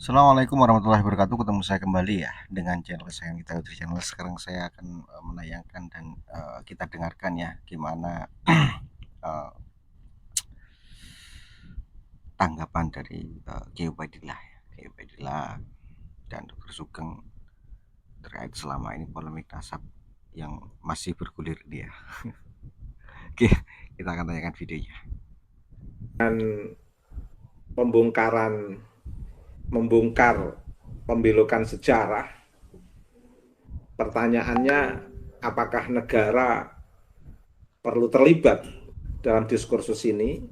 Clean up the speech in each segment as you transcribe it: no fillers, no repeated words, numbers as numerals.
Assalamualaikum warahmatullahi wabarakatuh. Ketemu saya kembali ya dengan channel kesayangan kita, YouTube channel. Sekarang saya akan menayangkan dan kita dengarkan ya gimana eh, tanggapan dari Kiai Ubaidillah ya. Kiai Ubaidillah dan Dr. Sugeng terkait selama ini polemik nasab yang masih bergulir dia. Oke, kita akan tanyakan videonya. Membongkar pembelokan sejarah. Pertanyaannya, apakah negara perlu terlibat dalam diskursus ini?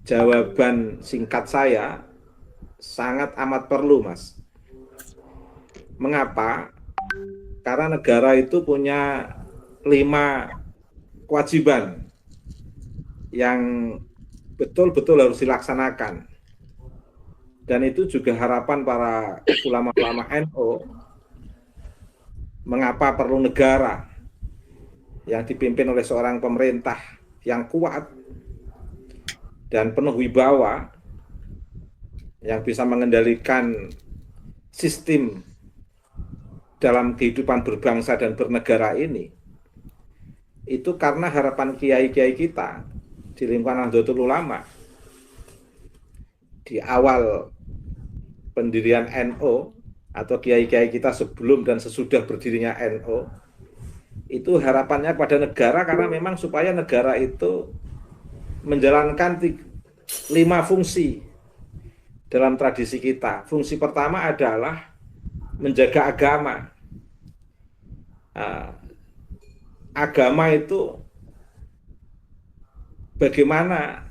Jawaban singkat saya, sangat amat perlu, Mas. Mengapa? Karena negara itu punya 5 kewajiban yang betul-betul harus dilaksanakan. Dan itu juga harapan para ulama-ulama NU. Mengapa perlu negara yang dipimpin oleh seorang pemerintah yang kuat dan penuh wibawa, yang bisa mengendalikan sistem dalam kehidupan berbangsa dan bernegara ini. Itu karena harapan kiai-kiai kita di lingkungan Nahdlatul Ulama di awal pendirian NU atau kiai-kiai kita sebelum dan sesudah berdirinya NU, itu harapannya pada negara karena memang supaya negara itu menjalankan 5 fungsi dalam tradisi kita. Fungsi pertama adalah menjaga agama. Agama itu bagaimana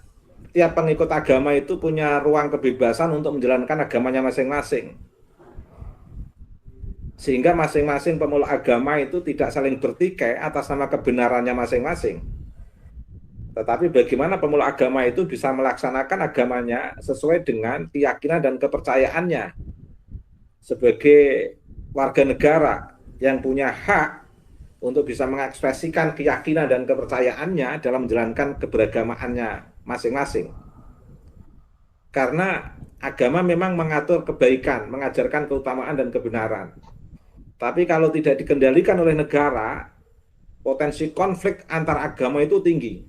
tiap pengikut agama itu punya ruang kebebasan untuk menjalankan agamanya masing-masing. Sehingga masing-masing pemeluk agama itu tidak saling bertikai atas nama kebenarannya masing-masing. Tetapi bagaimana pemeluk agama itu bisa melaksanakan agamanya sesuai dengan keyakinan dan kepercayaannya sebagai warga negara yang punya hak untuk bisa mengekspresikan keyakinan dan kepercayaannya dalam menjalankan keberagamaannya masing-masing. Karena agama memang mengatur kebaikan, mengajarkan keutamaan dan kebenaran. Tapi kalau tidak dikendalikan oleh negara, potensi konflik antar agama itu tinggi.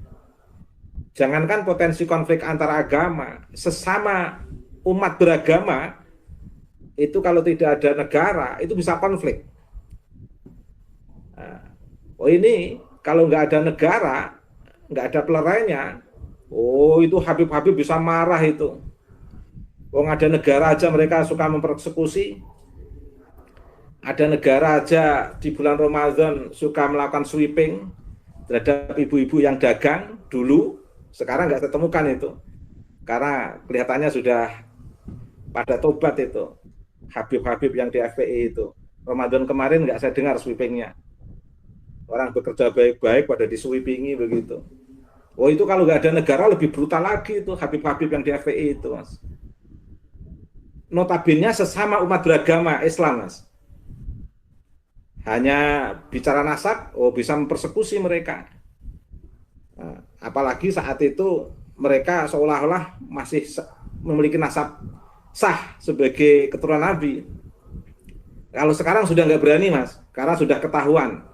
Jangankan potensi konflik antar agama, sesama umat beragama, itu kalau tidak ada negara, itu bisa konflik. Oh ini, kalau nggak ada negara, nggak ada pelerainya, oh itu Habib-Habib bisa marah itu. Wong ada negara aja mereka suka mempersekusi, ada negara aja di bulan Ramadan suka melakukan sweeping terhadap ibu-ibu yang dagang dulu, sekarang nggak ketemukan itu. Karena kelihatannya sudah pada tobat itu, Habib-Habib yang di FPI itu. Ramadan kemarin nggak saya dengar sweepingnya. Orang bekerja baik-baik pada disweepingi begitu. Oh itu kalau nggak ada negara lebih brutal lagi itu Habib-Habib yang di FPI itu, Mas. Notabene sesama umat beragama Islam, Mas. Hanya bicara nasab, oh bisa mempersekusi mereka. Nah, apalagi saat itu mereka seolah-olah masih memiliki nasab sah sebagai keturunan Nabi. Kalau sekarang sudah nggak berani, Mas, karena sudah ketahuan.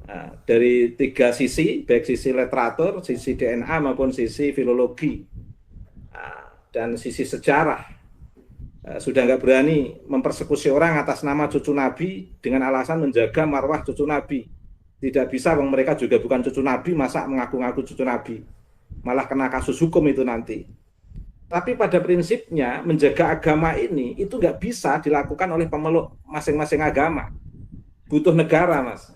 Nah, dari 3 sisi, baik sisi literatur, sisi DNA maupun sisi filologi, dan sisi sejarah, sudah nggak berani mempersekusi orang atas nama cucu Nabi dengan alasan menjaga marwah cucu Nabi. Tidak bisa, mereka juga bukan cucu Nabi, masa mengaku-ngaku cucu Nabi. Malah kena kasus hukum itu nanti. Tapi pada prinsipnya menjaga agama ini itu nggak bisa dilakukan oleh pemeluk masing-masing agama. Butuh negara, Mas,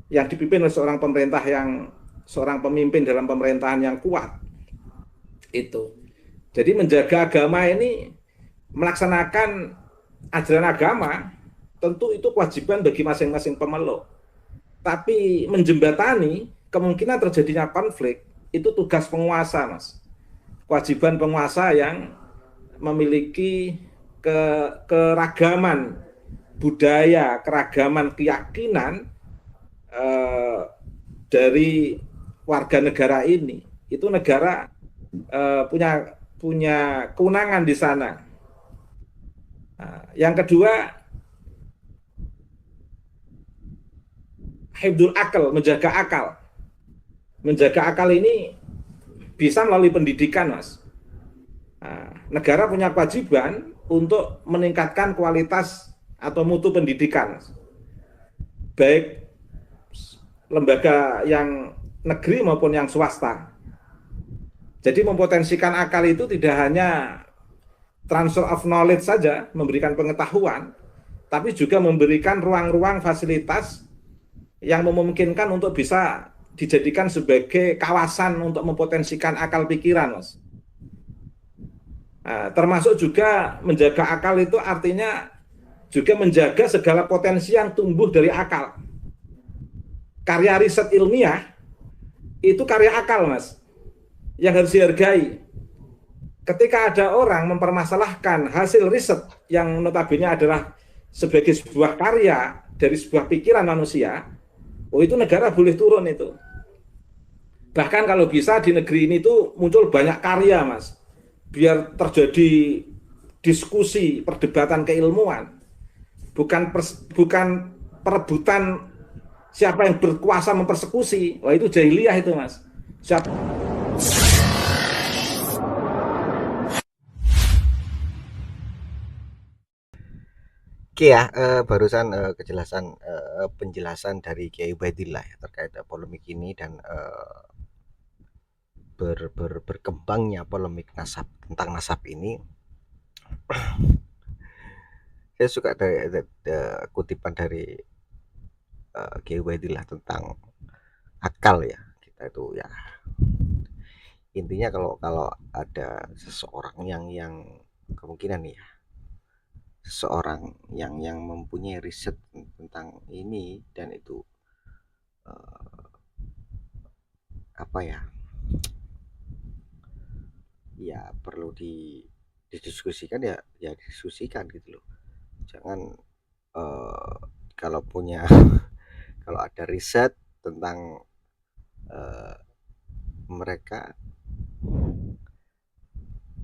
yang dipimpin oleh seorang pemimpin dalam pemerintahan yang kuat. Itu. Jadi menjaga agama ini, melaksanakan ajaran agama, tentu itu kewajiban bagi masing-masing pemeluk. Tapi menjembatani kemungkinan terjadinya konflik, itu tugas penguasa, Mas. Kewajiban penguasa yang memiliki keragaman budaya, keragaman keyakinan dari warga negara ini. Itu negara punya kewenangan di sana Nah, yang kedua, hifdzul akal, menjaga akal. Menjaga akal ini bisa melalui pendidikan, Mas. Nah, negara punya kewajiban untuk meningkatkan kualitas atau mutu pendidikan, Mas. Baik lembaga yang negeri maupun yang swasta. Jadi mempotensikan akal itu tidak hanya transfer of knowledge saja, memberikan pengetahuan, tapi juga memberikan ruang-ruang fasilitas yang memungkinkan untuk bisa dijadikan sebagai kawasan untuk mempotensikan akal pikiran, Mas. Nah, termasuk juga menjaga akal itu artinya juga menjaga segala potensi yang tumbuh dari akal. Karya riset ilmiah itu karya akal, Mas, yang harus dihargai. Ketika ada orang mempermasalahkan hasil riset yang notabene adalah sebagai sebuah karya dari sebuah pikiran manusia, oh itu negara boleh turun itu. Bahkan kalau bisa di negeri ini tuh muncul banyak karya, Mas, biar terjadi diskusi, perdebatan keilmuan, bukan perebutan siapa yang berkuasa mempersekusi. Wah itu jahiliyah itu, Mas. Siapa Oke ya, barusan penjelasan dari Kiai Ubaidillah ya, terkait polemik ini dan berkembangnya polemik nasab tentang nasab ini. Saya suka dari kutipan dari Kiai Ubaidillah tentang akal ya. Kita itu ya intinya kalau ada seseorang yang kemungkinan nih ya, seseorang yang mempunyai riset tentang ini dan itu apa ya, ya perlu didiskusikan ya didiskusikan gitu loh. Jangan kalau punya kalau ada riset tentang mereka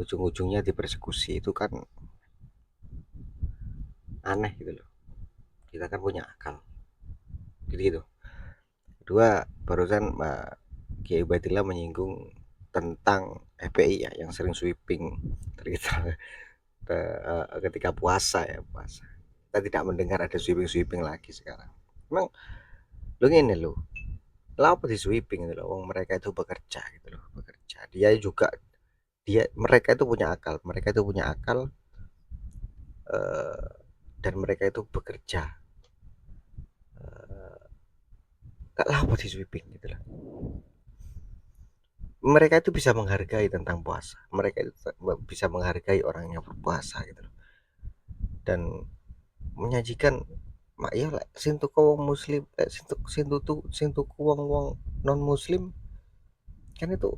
ujung-ujungnya dipersekusi, itu kan aneh gitu loh. Kita kan punya akal jadi gitu. Kedua, barusan Kiai Ubaidillah menyinggung tentang FPI ya, yang sering sweeping ternyata ketika puasa ya, puasa kita tidak mendengar ada sweeping lagi sekarang. Memang lu ini lo, apa di sweeping gitu loh, mereka itu bekerja gitu loh, bekerja. Mereka itu punya akal, eh, dan mereka itu bekerja. Gak apa di sweeping gitu loh. Mereka itu bisa menghargai tentang puasa, mereka itu bisa menghargai orang yang berpuasa gitu loh, dan menyajikan mak ya lah sintuku wong muslim, sintuku wong non muslim kan itu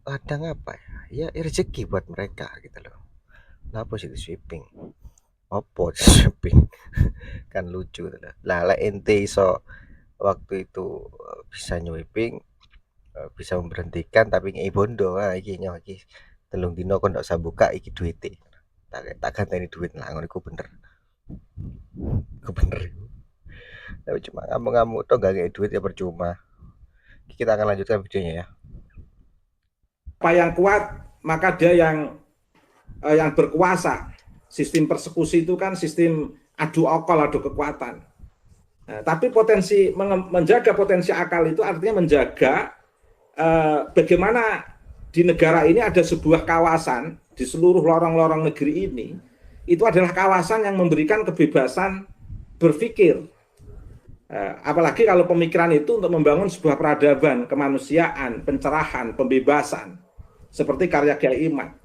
kadang apa ya, ya rezeki buat mereka gitu loh. Kenapa sih di sweeping, apa di sweeping kan lucu gitu loh. Lah ente iso waktu itu bisa nyweeping, bisa memberhentikan tapi ngei bondo, iki nyoh iki telung dino kon ndak usah buka iki duite, tak ganteni duit lah, ngono iku bener, iku. Tapi cuma ngamuk-ngamuk toh gak kayak duit ya percuma. Kita akan lanjutkan videonya ya. apa yang kuat maka dia yang berkuasa. Sistem persekusi itu kan sistem adu akal, adu kekuatan. Nah, tapi menjaga potensi akal itu artinya menjaga bagaimana di negara ini ada sebuah kawasan di seluruh lorong-lorong negeri ini, itu adalah kawasan yang memberikan kebebasan berpikir. Apalagi kalau pemikiran itu untuk membangun sebuah peradaban, kemanusiaan, pencerahan, pembebasan, seperti karya Kiai Imad.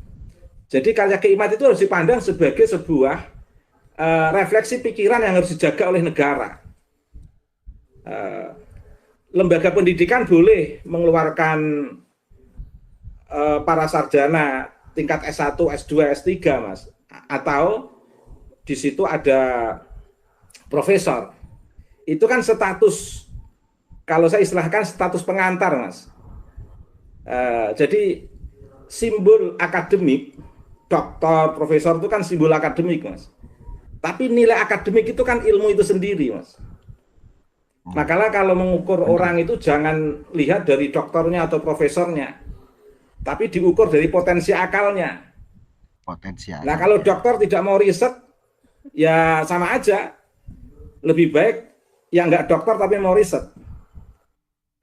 Jadi karya Kiai Imad itu harus dipandang sebagai sebuah refleksi pikiran yang harus dijaga oleh negara. Lembaga pendidikan boleh mengeluarkan para sarjana tingkat S1, S2, S3, Mas. Atau di situ ada profesor. Itu kan status, kalau saya istilahkan status pengantar, Mas. Jadi simbol akademik doktor, profesor itu kan simbol akademik, Mas. Tapi nilai akademik itu kan ilmu itu sendiri, Mas. Makanya kalau mengukur orang itu jangan lihat dari doktornya atau profesornya, tapi diukur dari potensi akalnya. Nah, kalau dokter tidak mau riset, ya sama aja. Lebih baik yang nggak dokter tapi mau riset.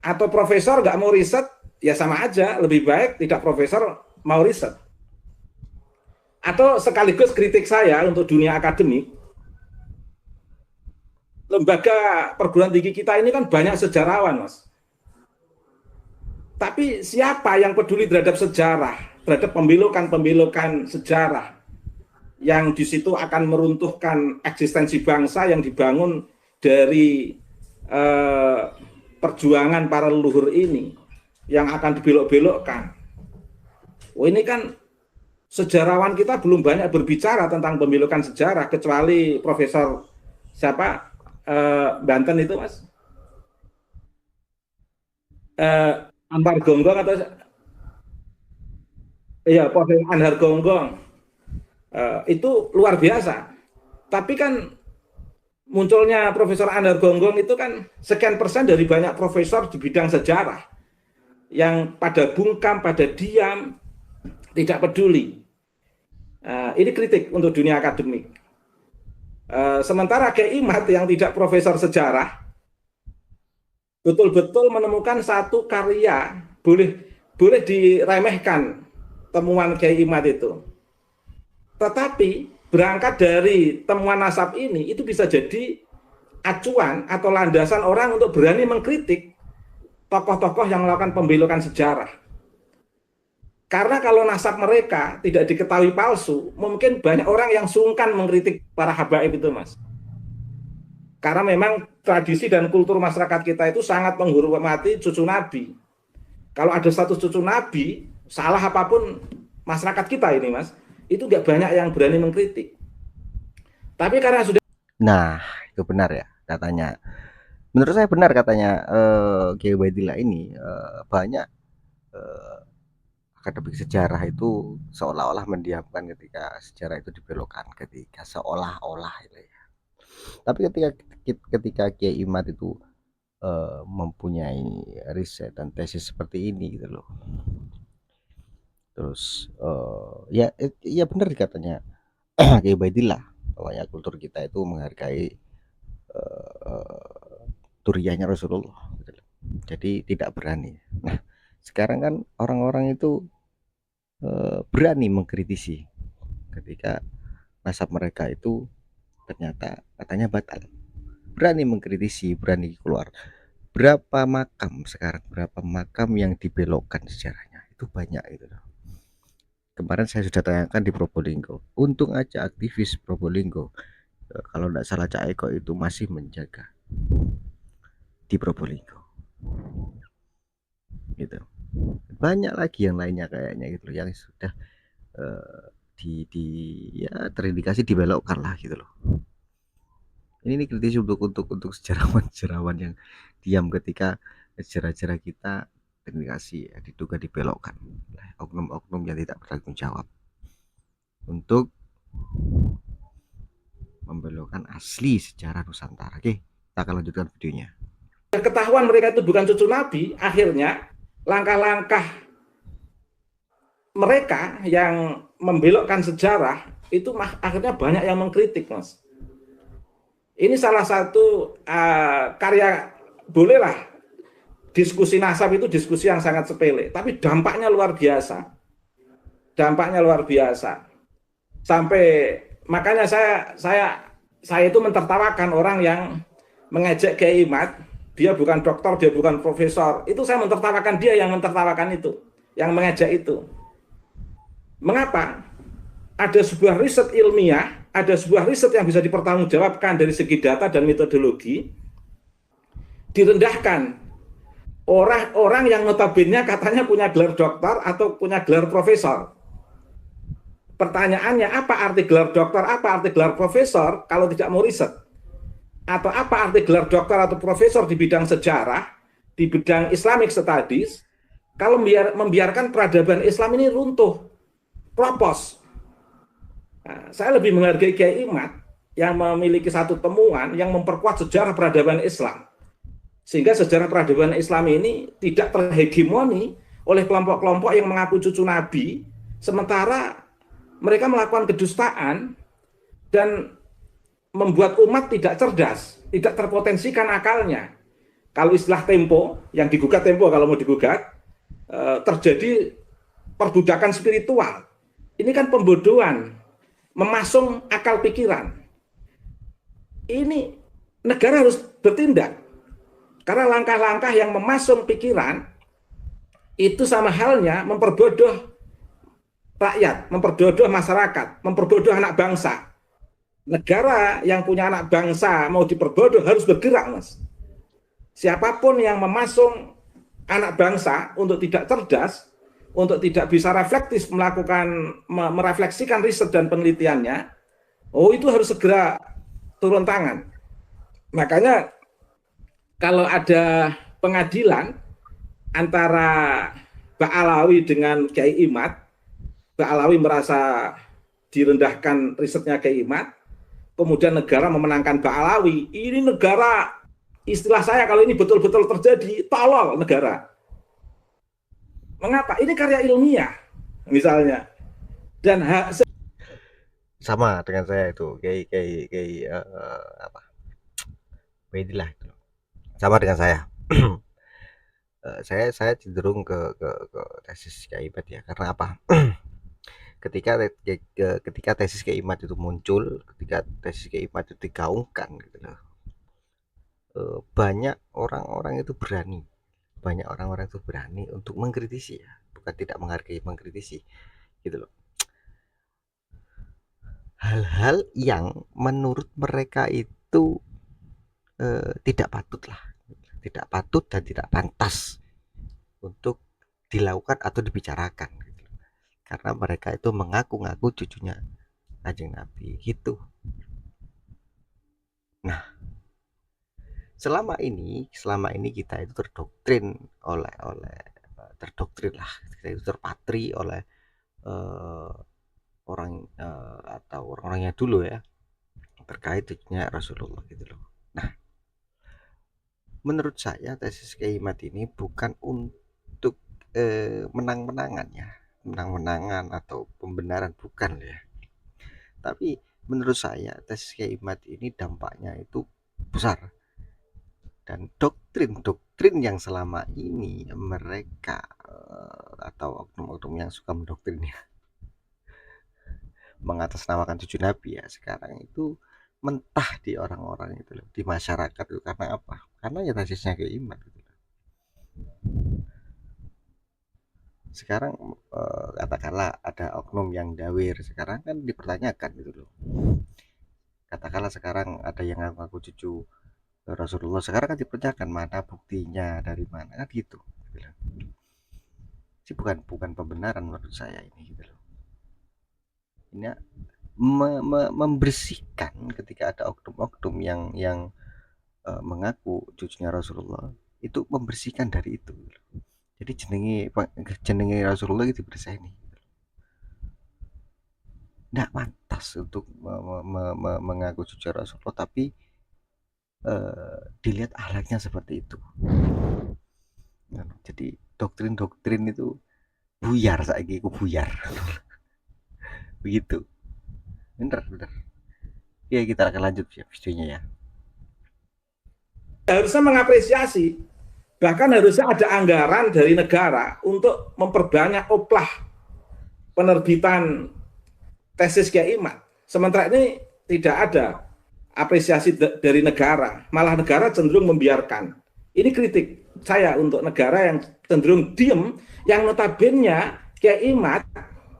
Atau profesor nggak mau riset, ya sama aja. Lebih baik tidak profesor mau riset. Atau sekaligus kritik saya untuk dunia akademik, lembaga perguruan tinggi kita ini kan banyak sejarawan, Mas. Tapi siapa yang peduli terhadap sejarah, terhadap pembelokan sejarah yang di situ akan meruntuhkan eksistensi bangsa yang dibangun dari perjuangan para leluhur ini yang akan dibelok-belokkan. Oh, ini kan sejarawan kita belum banyak berbicara tentang pembelokan sejarah kecuali Profesor siapa Banten itu, Mas, Anwar Gonggong atau iya Profesor Anwar Gonggong, itu luar biasa. Tapi kan munculnya Profesor Anwar Gonggong itu kan sekian persen dari banyak profesor di bidang sejarah yang pada bungkam, pada diam, tidak peduli. Ini kritik untuk dunia akademik. Sementara Kiai Imad yang tidak profesor sejarah betul-betul menemukan satu karya, boleh diremehkan temuan Kiai Imad itu. Tetapi berangkat dari temuan nasab ini itu bisa jadi acuan atau landasan orang untuk berani mengkritik tokoh-tokoh yang melakukan pembelokan sejarah. Karena kalau nasab mereka tidak diketahui palsu, mungkin banyak orang yang sungkan mengkritik para habaib itu, Mas. Karena memang tradisi dan kultur masyarakat kita itu sangat menghormati cucu Nabi. Kalau ada status cucu Nabi, salah apapun masyarakat kita ini, Mas, itu nggak banyak yang berani mengkritik. Tapi karena sudah... Nah, itu benar ya katanya. Menurut saya benar katanya Kiai Ubaidillah ini banyak akademik sejarah itu seolah-olah mendiamkan ketika sejarah itu dibelokkan, ketika seolah-olah itu ya. Tapi ketika Kiai Imad itu mempunyai riset dan tesis seperti ini gitu loh. Terus ya benar katanya Kiai Ubaidillah bahwa ya kultur kita itu menghargai duriannya Rasulullah gitu loh. Jadi tidak berani. Nah, sekarang kan orang-orang itu berani mengkritisi ketika nasab mereka itu ternyata katanya batal. Berani mengkritisi, berani keluar. Berapa makam sekarang, berapa makam yang dibelokkan sejarahnya, itu banyak itu. Kemarin saya sudah tanyakan di Probolinggo. Untung aja aktivis Probolinggo, kalau tidak salah Cak Eko itu masih menjaga di Probolinggo. Gitu. Banyak lagi yang lainnya kayaknya gitu yang sudah ya terindikasi dibelokkan lah gitu loh. Ini kritis untuk sejarawan yang diam ketika sejarah-sejarah kita terindikasi ya, diduga dibelokkan oleh oknum-oknum yang tidak bertanggung jawab untuk membelokkan asli sejarah Nusantara. Oke, kita akan lanjutkan videonya. Ketahuan mereka itu bukan cucu Nabi, akhirnya langkah-langkah mereka yang membelokkan sejarah itu akhirnya banyak yang mengkritik, Mas. Ini salah satu karya, bolehlah diskusi nasab itu diskusi yang sangat sepele, tapi dampaknya luar biasa. Dampaknya luar biasa. Sampai makanya saya itu mentertawakan orang yang mengejek Kiai Imad, dia bukan dokter, dia bukan profesor. Itu saya mentertawakan dia yang mentertawakan itu, yang mengejek itu. Mengapa? Ada sebuah riset ilmiah, ada sebuah riset yang bisa dipertanggungjawabkan dari segi data dan metodologi, direndahkan. Orang-orang yang notabene katanya punya gelar dokter atau punya gelar profesor. Pertanyaannya, apa arti gelar dokter, apa arti gelar profesor kalau tidak mau riset? Atau apa arti gelar dokter atau profesor di bidang sejarah, di bidang Islamic Studies, kalau membiarkan peradaban Islam ini runtuh, propos. Nah, saya lebih menghargai Kiai Imad yang memiliki satu temuan yang memperkuat sejarah peradaban Islam. Sehingga sejarah peradaban Islam ini tidak terhegemoni oleh kelompok-kelompok yang mengaku cucu Nabi, sementara mereka melakukan kedustaan dan membuat umat tidak cerdas, tidak terpotensikan akalnya. Kalau istilah Tempo, yang digugat Tempo kalau mau digugat, terjadi perbudakan spiritual. Ini kan pembodohan, memasung akal pikiran. Ini negara harus bertindak. Karena langkah-langkah yang memasung pikiran itu sama halnya memperbodoh rakyat, memperbodoh masyarakat, memperbodoh anak bangsa. Negara yang punya anak bangsa mau diperbodoh harus bergerak, Mas. Siapapun yang memasung anak bangsa untuk tidak cerdas, untuk tidak bisa reflektif melakukan merefleksikan riset dan penelitiannya, oh itu harus segera turun tangan. Makanya kalau ada pengadilan antara Mbak Alawi dengan Kiai Imad, Mbak Alawi merasa direndahkan risetnya Kiai Imad, kemudian negara memenangkan Mbak Alawi, ini negara, istilah saya kalau ini betul-betul terjadi, tolol negara. Mengapa? Ini karya ilmiah, misalnya. Dan sama dengan saya itu apa Wedilah itu sama dengan saya. Saya cenderung ke tesis Kiai Imad ya, karena apa? ketika tesis Kiai Imad itu muncul, ketika tesis Kiai Imad itu digaungkan gitu loh, banyak orang-orang itu berani untuk mengkritisi ya, bukan tidak menghargai, mengkritisi gitu loh, hal-hal yang menurut mereka itu tidak patut dan tidak pantas untuk dilakukan atau dibicarakan gitu. Karena mereka itu mengaku-ngaku cucunya Kanjeng Nabi gitu. Nah, selama ini kita itu terdoktrin terdoktrin lah, kita itu terpatri oleh orang atau orang-orangnya dulu ya, terkait cucunya Rasulullah gitu loh. Nah, menurut saya tesis Kiai Imad ini bukan untuk menang-menangan atau pembenaran, bukan ya. Tapi menurut saya tesis Kiai Imad ini dampaknya itu besar, dan doktrin yang selama ini mereka atau oknum-oknum yang suka mendoktrinnya mengatasnamakan cucu Nabi ya, sekarang itu mentah di orang-orang itu loh, di masyarakat itu. Karena apa? Karena ya tesisnya Kiai Imad gitu. Sekarang katakanlah ada oknum yang dawir, sekarang kan dipertanyakan gitu loh. Katakanlah sekarang ada yang ngaku cucu Rasulullah, sekarang kan dipertanyakan mana buktinya, dari mana kan gitu. Sih bukan pembenaran menurut saya ini gitu loh. Ini membersihkan ketika ada oknum-oknum yang mengaku cucunya Rasulullah, itu membersihkan dari itu. Jadi jenenge Rasulullah itu bersih nih. Nggak pantas untuk mengaku cucu Rasulullah, tapi dilihat ahlaknya seperti itu. Jadi doktrin itu buyar, saiki ku buyar. Begitu. Bener. Ya, kita akan lanjut ya videonya ya. harusnya mengapresiasi, bahkan harusnya ada anggaran dari negara untuk memperbanyak oplah penerbitan tesis Kiai Imad. Sementara ini tidak ada apresiasi dari negara, malah negara cenderung membiarkan. Ini kritik saya untuk negara yang cenderung diem, yang notabene Kiai Imad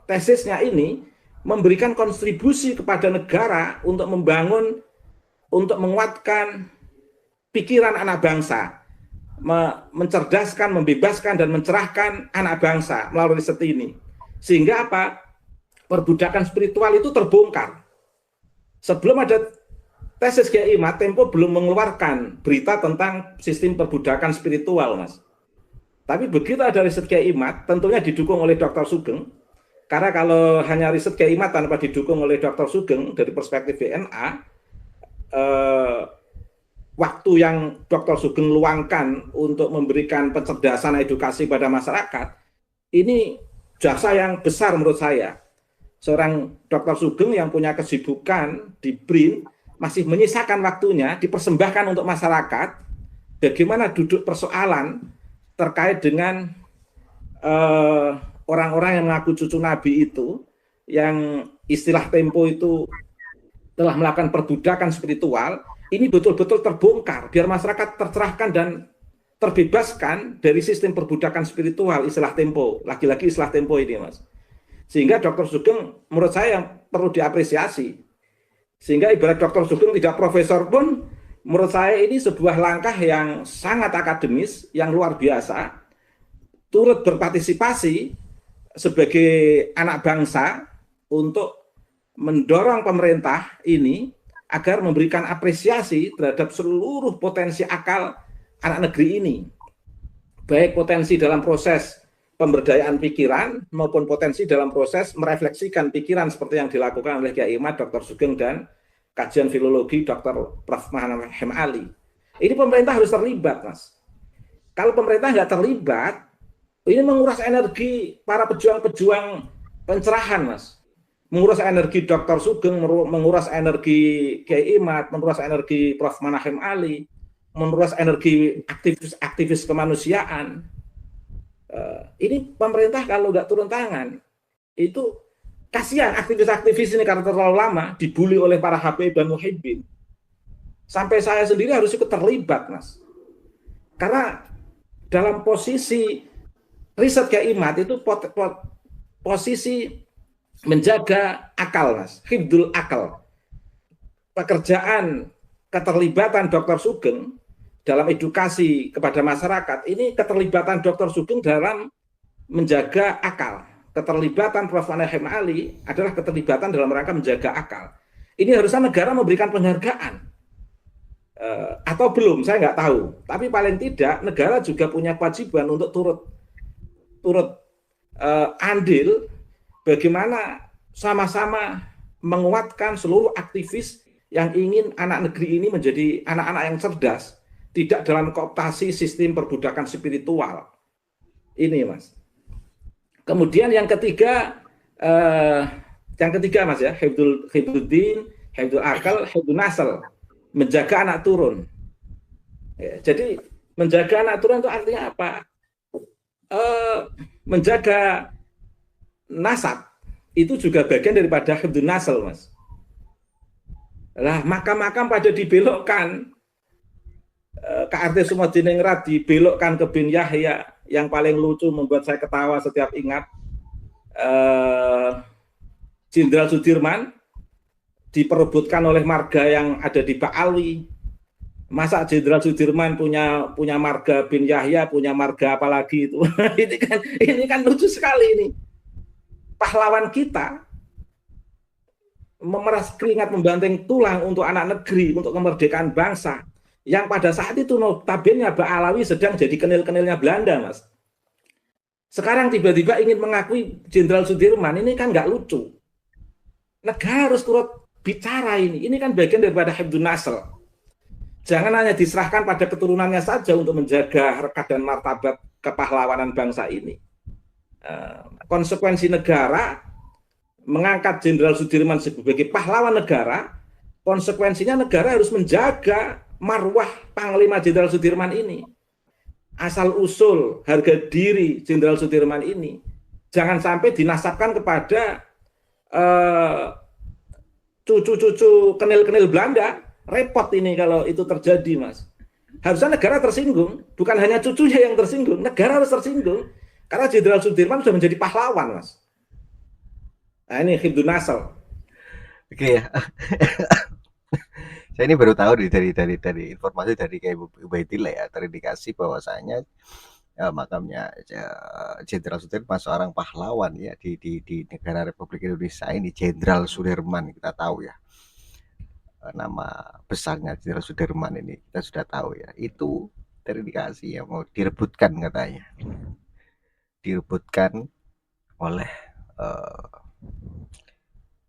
tesisnya ini memberikan kontribusi kepada negara untuk membangun, untuk menguatkan pikiran anak bangsa, mencerdaskan, membebaskan, dan mencerahkan anak bangsa melalui riset ini. Sehingga apa? Perbudakan spiritual itu terbongkar. Sebelum ada tesis Kiai Imad, Tempo belum mengeluarkan berita tentang sistem perbudakan spiritual, Mas. Tapi begitu ada riset Kiai Imad, tentunya didukung oleh Dr. Sugeng, Karena kalau hanya riset KIMA tanpa didukung oleh Dr. Sugeng dari perspektif DNA, waktu yang Dr. Sugeng luangkan untuk memberikan pencerdasan edukasi pada masyarakat, ini jasa yang besar menurut saya. Seorang Dr. Sugeng yang punya kesibukan di BRIN masih menyisakan waktunya dipersembahkan untuk masyarakat, bagaimana duduk persoalan terkait dengan orang-orang yang mengaku cucu Nabi itu, yang istilah Tempo itu telah melakukan perbudakan spiritual, ini betul-betul terbongkar, biar masyarakat tercerahkan dan terbebaskan dari sistem perbudakan spiritual, istilah Tempo, lagi-lagi istilah Tempo ini, Mas. Sehingga Dr. Sugeng menurut saya yang perlu diapresiasi. Sehingga ibarat Dr. Sugeng tidak profesor pun, menurut saya ini sebuah langkah yang sangat akademis, yang luar biasa, turut berpartisipasi sebagai anak bangsa untuk mendorong pemerintah ini agar memberikan apresiasi terhadap seluruh potensi akal anak negeri ini. Baik potensi dalam proses pemberdayaan pikiran maupun potensi dalam proses merefleksikan pikiran seperti yang dilakukan oleh Kiai Imad, Dr. Sugeng, dan kajian filologi Dr. Prof. Mahathir Ali. Ini pemerintah harus terlibat, Mas. Kalau pemerintah nggak terlibat, ini menguras energi para pejuang-pejuang pencerahan, Mas. Menguras energi Dr. Sugeng, menguras energi Kiai Imad, menguras energi Prof. Mahathir Ali, menguras energi aktivis kemanusiaan. Ini pemerintah kalau nggak turun tangan, itu kasihan aktivis-aktivis ini karena terlalu lama dibully oleh para Habib dan Muhibbin. Sampai saya sendiri harus ikut terlibat, Mas. Karena dalam posisi riset Kiai Imad itu posisi menjaga akal, Mas. Hibdul akal. Pekerjaan keterlibatan Dr. Sugeng dalam edukasi kepada masyarakat, ini keterlibatan Dr. Sugeng dalam menjaga akal. Keterlibatan Prof. Mahathir Ali adalah keterlibatan dalam rangka menjaga akal. Ini harusnya negara memberikan penghargaan. Atau belum, saya nggak tahu. Tapi paling tidak negara juga punya kewajiban untuk turut andil bagaimana sama-sama menguatkan seluruh aktivis yang ingin anak negeri ini menjadi anak-anak yang cerdas, tidak dalam kooptasi sistem perbudakan spiritual. Ini, Mas. Kemudian yang ketiga, Mas ya, Hibduddin, Hibdul Akal, Hibdul Nasl, menjaga anak turun. Ya, jadi menjaga anak turun itu artinya apa? Menjaga nasab itu juga bagian daripada Hibdul Nasl, Mas. Lah makam-makam pada dibelokkan, KRT Sumodiningrat dibelokkan ke Bin Yahya, yang paling lucu membuat saya ketawa setiap ingat, Jenderal Sudirman diperebutkan oleh marga yang ada di Ba'alwi. Masa Jenderal Sudirman punya marga Bin Yahya, punya marga apa lagi itu? ini kan lucu sekali ini. Pahlawan kita memeras keringat, membanting tulang untuk anak negeri, untuk kemerdekaan bangsa, yang pada saat itu notabene Ba'alawi sedang jadi kenil-kenilnya Belanda, Mas. Sekarang tiba-tiba ingin mengakui Jenderal Sudirman, ini kan nggak lucu. Negara harus turut bicara ini. Ini kan bagian daripada Hibdun Nasl. Jangan hanya diserahkan pada keturunannya saja untuk menjaga harkat dan martabat kepahlawanan bangsa ini. Konsekuensi negara mengangkat Jenderal Sudirman sebagai pahlawan negara, konsekuensinya negara harus menjaga marwah Panglima Jenderal Sudirman ini. Asal usul harga diri Jenderal Sudirman ini jangan sampai dinasabkan kepada cucu-cucu kenil-kenil Belanda. Repot ini kalau itu terjadi, Mas. Harusnya negara tersinggung, bukan hanya cucunya yang tersinggung, negara harus tersinggung karena Jenderal Sudirman sudah menjadi pahlawan, Mas. Nah, ini Hibdun Nasl. Oke ya. Saya ini baru tahu dari informasi dari Kiai Ubaidillah ya, terindikasi bahwasanya makamnya Jenderal Sudirman seorang pahlawan ya di negara Republik Indonesia ini, Jenderal Sudirman, kita tahu ya. Nama besarnya Jenderal Sudirman ini kita sudah tahu ya, itu terindikasi ya mau direbutkan, katanya direbutkan oleh uh,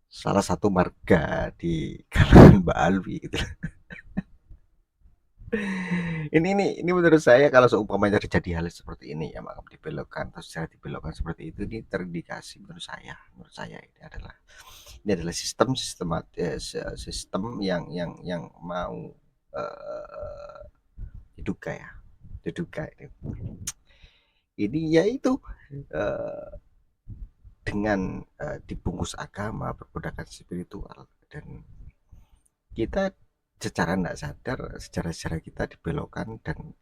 salah satu marga di kalangan Mbak Alwi gitu. Ini menurut saya kalau seumpamanya terjadi hal seperti ini ya, maka dibelokkan atau secara dibelokkan seperti itu, ini terindikasi menurut saya ini adalah sistem yang mau uh, diduga ya, diduga ini yaitu uh, dengan dibungkus agama, perbudakan spiritual, dan kita secara tidak sadar, secara kita dibelokkan, dan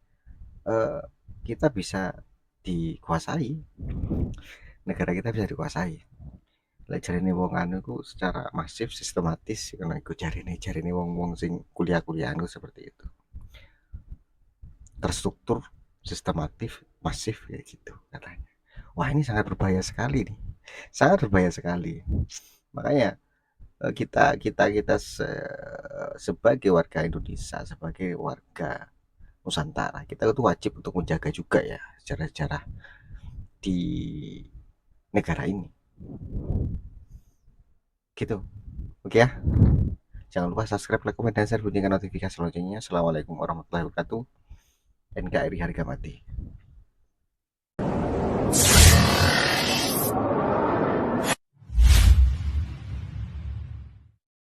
uh, kita bisa dikuasai, negara kita bisa dikuasai. Lek jarine wong anu iku secara masif, sistematis, karena iku jarine wong-wong sing kuliah-kuliah anu seperti itu. Terstruktur, sistematif, masif kayak gitu katanya. Wah, ini sangat berbahaya sekali nih. Sangat berbahaya sekali. Makanya kita kita kita sebagai warga Indonesia, sebagai warga Nusantara, kita itu wajib untuk menjaga juga ya sejarah-sejarah di negara ini. Gitu. Oke ya. Jangan lupa subscribe, like, komen, dan share, bunyikan notifikasi loncengnya. Assalamualaikum warahmatullahi wabarakatuh. NKRI harga mati.